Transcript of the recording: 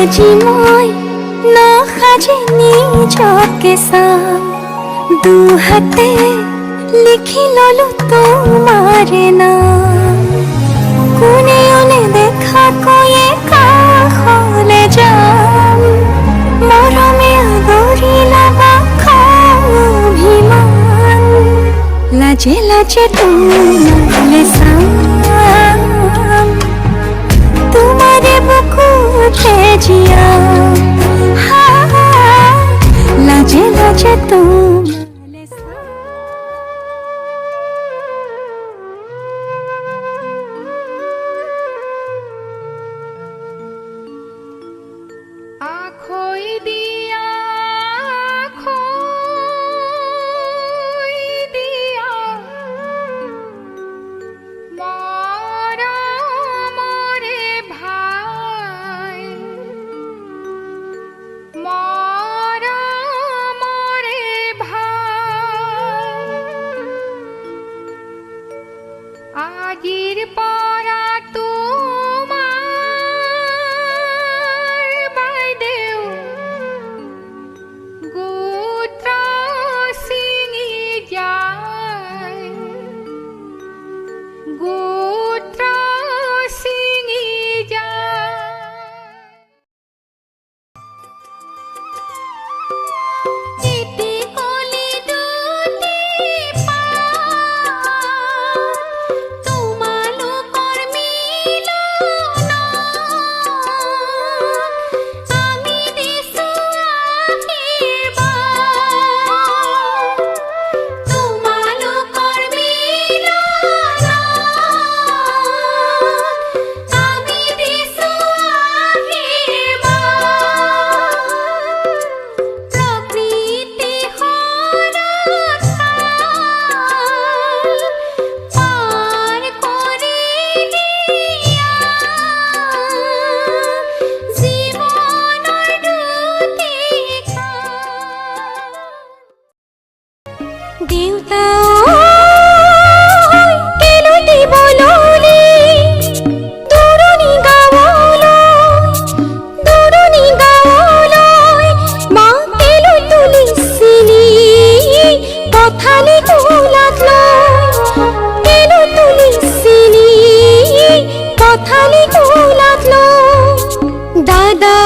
আজি মই নসাজে নিজকে চাম, দুহাতে লিখি ললো তোমাৰে নাম। কোনেও নেদেখা কৈয়ে কাষলে যাম, মৰমে আদৰি লবা অভিমান। লাজে লাজে তোমালে চাম, তোমাৰে বুকুতে জীয়াম। লাজে লাজে তোমালে চাম। আখৈ দিয়া আখৈ দিয়া মৰমৰে ভাই, মৰমৰে ভাই। আজিৰ পৰা তোমাৰ বাইদেউ গোত্ৰ ছিঙি যায়, গোত্ৰ ছিঙি যায়। চিটি কলি দুটি পাত, তোমালোকৰ মিলনত আমি দিছো আশীৰ্বাদ। তোমালোকৰ মিলনত আমি দিছো আশীৰ্বাদ। প্ৰকৃতি পাৰ কৰি দিয়া জীৱনৰ দুটি কাল। দেউতাই কেলৈ দিব ললি দূৰণি গাঁৱলৈ, মা কেলৈ তুলিছিলি পথালি কোলাত লৈ, কেলৈ তুলিছিলি পথালি কোলাত লৈ। দাদা